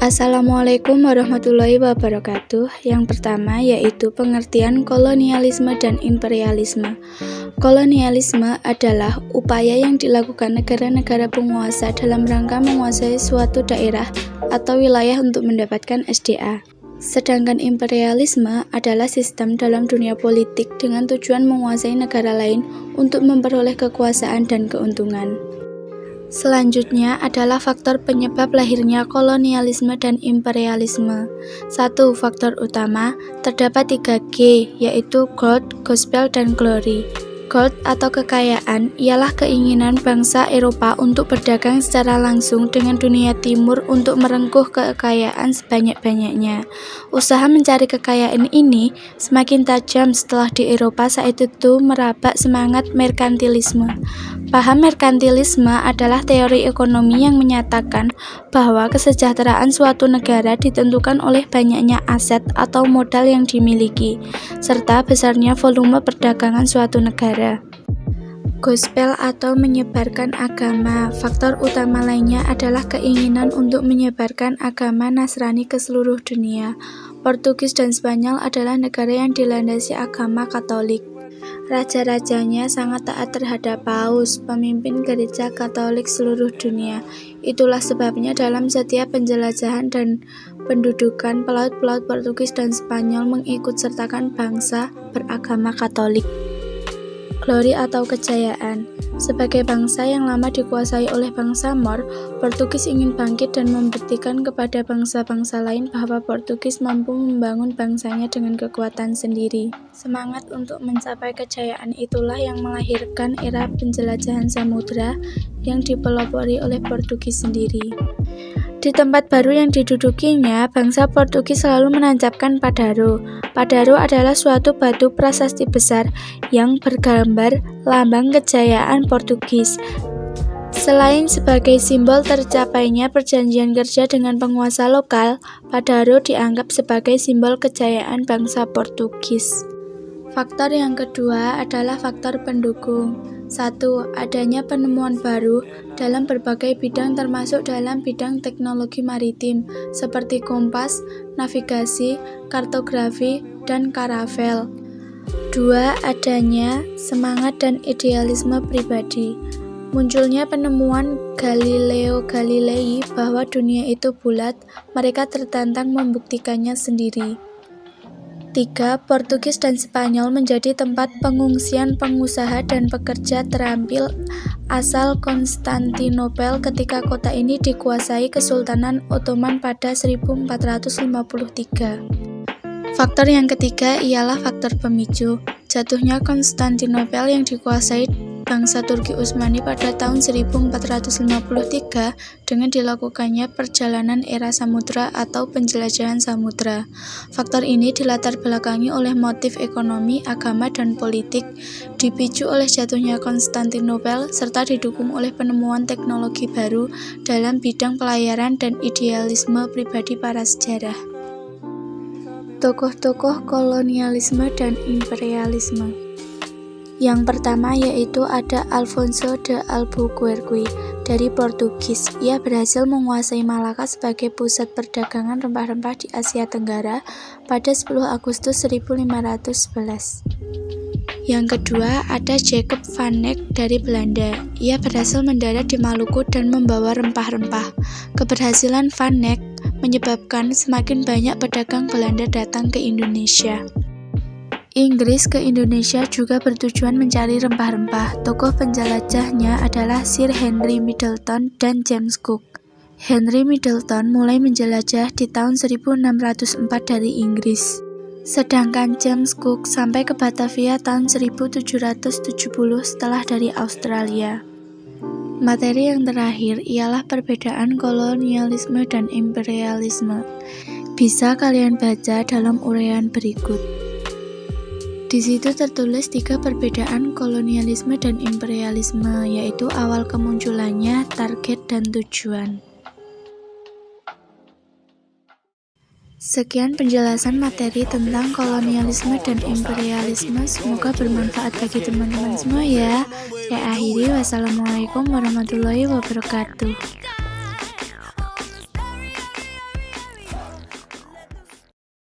Assalamualaikum warahmatullahi wabarakatuh. Yang pertama yaitu pengertian kolonialisme dan imperialisme. Kolonialisme adalah upaya yang dilakukan negara-negara penguasa dalam rangka menguasai suatu daerah atau wilayah untuk mendapatkan SDA. Sedangkan imperialisme adalah sistem dalam dunia politik dengan tujuan menguasai negara lain untuk memperoleh kekuasaan dan keuntungan. Selanjutnya adalah faktor penyebab lahirnya kolonialisme dan imperialisme. 1. Faktor utama, terdapat 3G, yaitu Gold, Gospel, dan Glory. Gold atau kekayaan ialah keinginan bangsa Eropa untuk berdagang secara langsung dengan dunia timur untuk merengkuh kekayaan sebanyak-banyaknya. Usaha mencari kekayaan ini semakin tajam setelah di Eropa saat itu merabak semangat merkantilisme. Paham merkantilisme adalah teori ekonomi yang menyatakan bahwa kesejahteraan suatu negara ditentukan oleh banyaknya aset atau modal yang dimiliki, serta besarnya volume perdagangan suatu negara. Gospel atau menyebarkan agama. Faktor utama lainnya adalah keinginan untuk menyebarkan agama Nasrani ke seluruh dunia. Portugis dan Spanyol adalah negara yang dilandasi agama Katolik. Raja-rajanya sangat taat terhadap Paus, pemimpin gereja Katolik seluruh dunia. Itulah sebabnya dalam setiap penjelajahan dan pendudukan, pelaut-pelaut Portugis dan Spanyol mengikutsertakan bangsa beragama Katolik. Glory atau kejayaan. Sebagai bangsa yang lama dikuasai oleh bangsa Moor, Portugis ingin bangkit dan membuktikan kepada bangsa-bangsa lain bahwa Portugis mampu membangun bangsanya dengan kekuatan sendiri. Semangat untuk mencapai kejayaan itulah yang melahirkan era penjelajahan samudra yang dipelopori oleh Portugis sendiri. Di tempat baru yang didudukinya, bangsa Portugis selalu menancapkan padaro. Padaro adalah suatu batu prasasti besar yang bergambar lambang kejayaan Portugis. Selain sebagai simbol tercapainya perjanjian kerja dengan penguasa lokal, padaro dianggap sebagai simbol kejayaan bangsa Portugis. Faktor yang kedua adalah faktor pendukung. 1. Adanya penemuan baru dalam berbagai bidang termasuk dalam bidang teknologi maritim seperti kompas, navigasi, kartografi, dan karavel. 2. Adanya semangat dan idealisme pribadi. Munculnya penemuan Galileo Galilei bahwa dunia itu bulat, mereka tertantang membuktikannya sendiri. 3. Portugis dan Spanyol menjadi tempat pengungsian pengusaha dan pekerja terampil asal Konstantinopel ketika kota ini dikuasai Kesultanan Ottoman pada 1453. Faktor yang ketiga ialah faktor pemicu. Jatuhnya Konstantinopel yang dikuasai bangsa Turki Utsmani pada tahun 1453 dengan dilakukannya perjalanan era samudra atau penjelajahan samudra. Faktor ini dilatar belakangi oleh motif ekonomi, agama, dan politik, dipicu oleh jatuhnya Konstantinopel, serta didukung oleh penemuan teknologi baru dalam bidang pelayaran dan idealisme pribadi para sejarah. Tokoh-tokoh kolonialisme dan imperialisme. Yang pertama yaitu ada Alfonso de Albuquerque dari Portugis. Ia berhasil menguasai Malaka sebagai pusat perdagangan rempah-rempah di Asia Tenggara pada 10 Agustus 1511. Yang kedua ada Jacob van Eyck dari Belanda. Ia berhasil mendarat di Maluku dan membawa rempah-rempah. Keberhasilan van Eyck menyebabkan semakin banyak pedagang Belanda datang ke Indonesia. Inggris ke Indonesia juga bertujuan mencari rempah-rempah. Tokoh penjelajahnya adalah Sir Henry Middleton dan James Cook. Henry Middleton mulai menjelajah di tahun 1604 dari Inggris. Sedangkan James Cook sampai ke Batavia tahun 1770 setelah dari Australia. Materi yang terakhir ialah perbedaan kolonialisme dan imperialisme. Bisa kalian baca dalam uraian berikut. Di situ tertulis 3 perbedaan kolonialisme dan imperialisme, yaitu awal kemunculannya, target, dan tujuan. Sekian penjelasan materi tentang kolonialisme dan imperialisme. Semoga bermanfaat bagi teman-teman semua ya. Saya akhiri, wassalamualaikum warahmatullahi wabarakatuh.